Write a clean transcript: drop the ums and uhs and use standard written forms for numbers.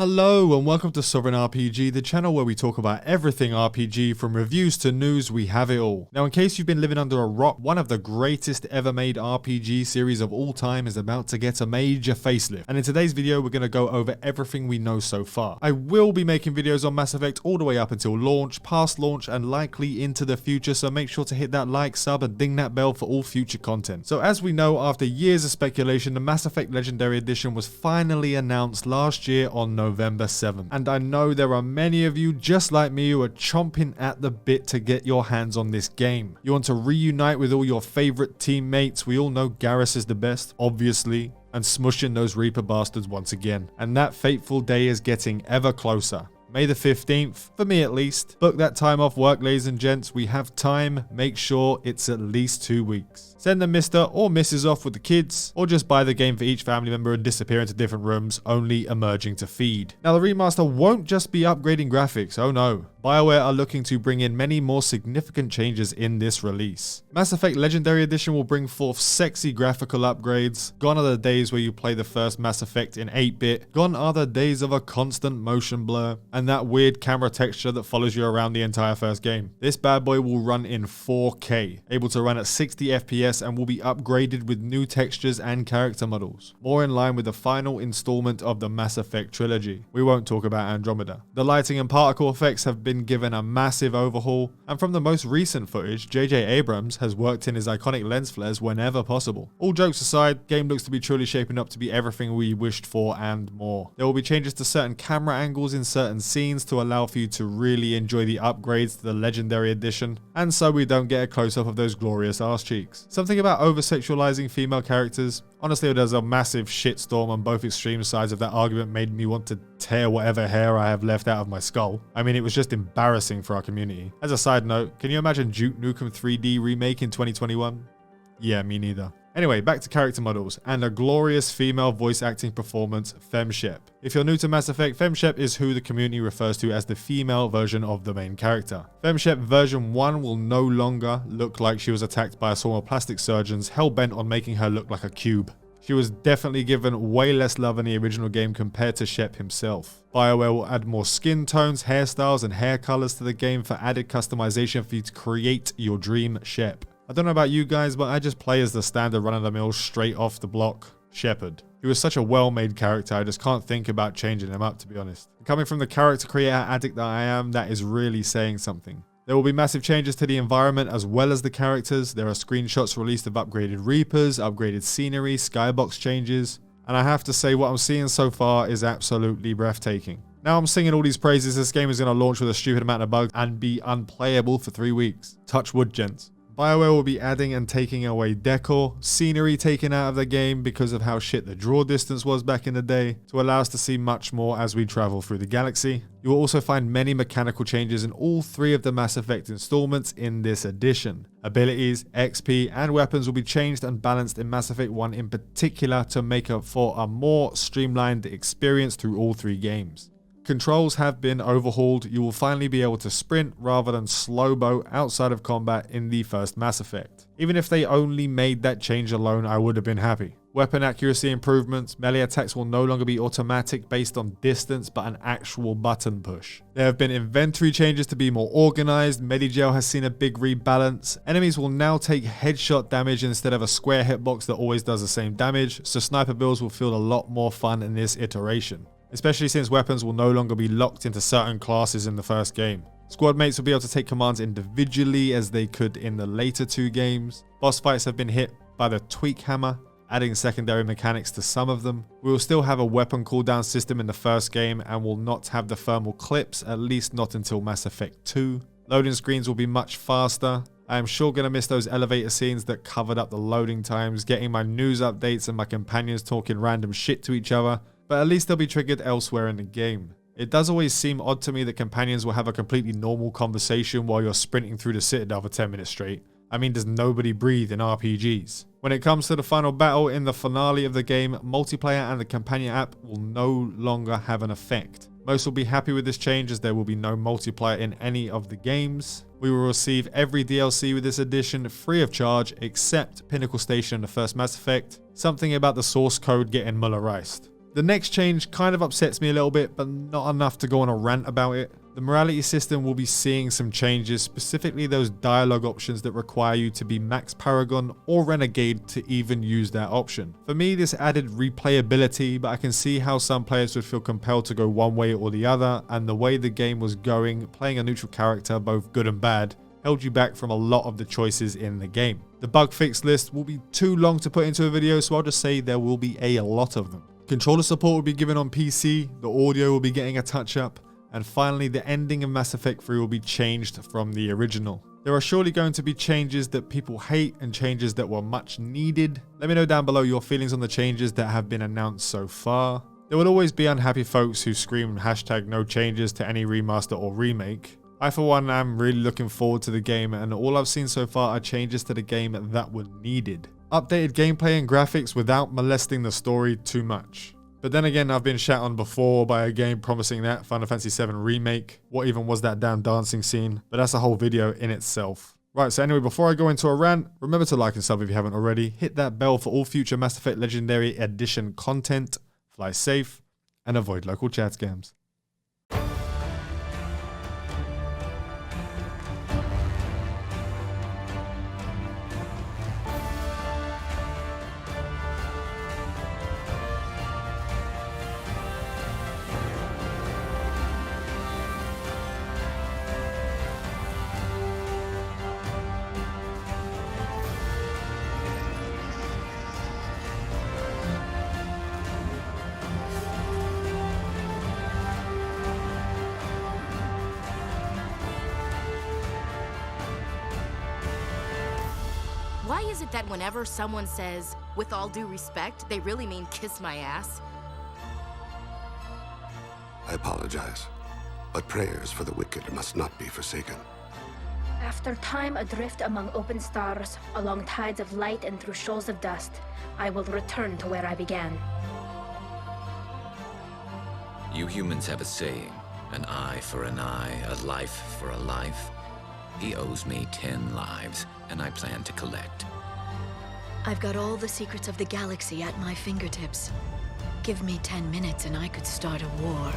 Hello and welcome to Sovereign RPG, the channel where we talk about everything RPG, from reviews to news, we have it all. Now, in case you've been living under a rock, one of the greatest ever made RPG series of all time is about to get a major facelift. And in today's video, we're going to go over everything we know so far. I will be making videos on Mass Effect all the way up until launch, past launch, and likely into the future, so make sure to hit that like, sub, and ding that bell for all future content. So as we know, after years of speculation, the Mass Effect Legendary Edition was finally announced last year on November 7th. And I know there are many of you just like me who are chomping at the bit to get your hands on this game. You want to reunite with all your favorite teammates. We all know Garrus is the best, obviously, and smushing those Reaper bastards once again. And that fateful day is getting ever closer. May the 15th, for me at least. Book that time off work, ladies and gents. We have time. Make sure it's at least 2 weeks. Send the Mr. or Mrs. off with the kids, or just buy the game for each family member and disappear into different rooms, only emerging to feed. Now, the remaster won't just be upgrading graphics, oh no. BioWare are looking to bring in many more significant changes in this release. Mass Effect Legendary Edition will bring forth sexy graphical upgrades. Gone are the days where you play the first Mass Effect in 8-bit. Gone are the days of a constant motion blur and that weird camera texture that follows you around the entire first game. This bad boy will run in 4K, able to run at 60 FPS, and will be upgraded with new textures and character models, more in line with the final installment of the Mass Effect trilogy. We won't talk about Andromeda. The lighting and particle effects have been given a massive overhaul, and from the most recent footage, J.J. Abrams has worked in his iconic lens flares whenever possible. All jokes aside, game looks to be truly shaping up to be everything we wished for and more. There will be changes to certain camera angles in certain scenes to allow for you to really enjoy the upgrades to the Legendary Edition, and so we don't get a close-up of those glorious arse cheeks. Something about over-sexualizing female characters. Honestly, there's a massive shitstorm on both extreme sides of that argument made me want to tear whatever hair I have left out of my skull. I mean, it was just embarrassing for our community. As a side note, can you imagine Duke Nukem 3D remake in 2021? Yeah, me neither. Anyway, back to character models, and a glorious female voice acting performance, FemShep. If you're new to Mass Effect, FemShep is who the community refers to as the female version of the main character. FemShep version 1 will no longer look like she was attacked by a swarm of plastic surgeons hell-bent on making her look like a cube. She was definitely given way less love in the original game compared to Shep himself. BioWare will add more skin tones, hairstyles, and hair colors to the game for added customization for you to create your dream Shep. I don't know about you guys, but I just play as the standard run-of-the-mill, straight off the block Shepard. He was such a well-made character, I just can't think about changing him up, to be honest. Coming from the character creator addict that I am, that is really saying something. There will be massive changes to the environment as well as the characters. There are screenshots released of upgraded Reapers, upgraded scenery, skybox changes, and I have to say what I'm seeing so far is absolutely breathtaking. Now I'm singing all these praises, this game is going to launch with a stupid amount of bugs and be unplayable for 3 weeks. Touch wood, gents. BioWare will be adding and taking away decor, scenery taken out of the game because of how shit the draw distance was back in the day, to allow us to see much more as we travel through the galaxy. You will also find many mechanical changes in all 3 of the Mass Effect installments in this edition. Abilities, XP, and weapons will be changed and balanced in Mass Effect 1 in particular to make up for a more streamlined experience through all 3 games. Controls have been overhauled. You will finally be able to sprint rather than slow-mo outside of combat in the first Mass Effect. Even if they only made that change alone, I would have been happy. Weapon accuracy improvements. Melee attacks will no longer be automatic based on distance, but an actual button push. There have been inventory changes to be more organized. Medigel has seen a big rebalance. Enemies will now take headshot damage instead of a square hitbox that always does the same damage, so sniper builds will feel a lot more fun in this iteration, especially since weapons will no longer be locked into certain classes in the first game. Squad mates will be able to take commands individually as they could in the later 2 games. Boss fights have been hit by the tweak hammer, adding secondary mechanics to some of them. We will still have a weapon cooldown system in the first game and will not have the thermal clips, at least not until Mass Effect 2. Loading screens will be much faster. I am sure going to miss those elevator scenes that covered up the loading times, getting my news updates and my companions talking random shit to each other, but at least they'll be triggered elsewhere in the game. It does always seem odd to me that companions will have a completely normal conversation while you're sprinting through the Citadel for 10 minutes straight. I mean, does nobody breathe in RPGs? When it comes to the final battle in the finale of the game, multiplayer and the companion app will no longer have an effect. Most will be happy with this change as there will be no multiplayer in any of the games. We will receive every DLC with this edition free of charge except Pinnacle Station and the first Mass Effect. Something about the source code getting Mullerized. The next change kind of upsets me a little bit, but not enough to go on a rant about it. The morality system will be seeing some changes, specifically those dialogue options that require you to be max Paragon or Renegade to even use that option. For me, this added replayability, but I can see how some players would feel compelled to go one way or the other, and the way the game was going, playing a neutral character, both good and bad, held you back from a lot of the choices in the game. The bug fix list will be too long to put into a video, so I'll just say there will be a lot of them. Controller support will be given on PC, the audio will be getting a touch up, and finally the ending of Mass Effect 3 will be changed from the original. There are surely going to be changes that people hate and changes that were much needed. Let me know down below your feelings on the changes that have been announced so far. There will always be unhappy folks who scream #no changes to any remaster or remake. I for one am really looking forward to the game, and all I've seen so far are changes to the game that were needed. Updated gameplay and graphics without molesting the story too much. But then again, I've been shat on before by a game promising that, Final Fantasy VII Remake. What even was that damn dancing scene? But that's a whole video in itself. Right, so anyway, before I go into a rant, remember to like and sub if you haven't already, hit that bell for all future Mass Effect Legendary Edition content, fly safe, and avoid local chat scams. Why is it that whenever someone says, "with all due respect," they really mean kiss my ass? I apologize, but prayers for the wicked must not be forsaken. After time adrift among open stars, along tides of light and through shoals of dust, I will return to where I began. You humans have a saying, an eye for an eye, a life for a life. He owes me 10 lives, and I plan to collect. I've got all the secrets of the galaxy at my fingertips. Give me 10 minutes and I could start a war.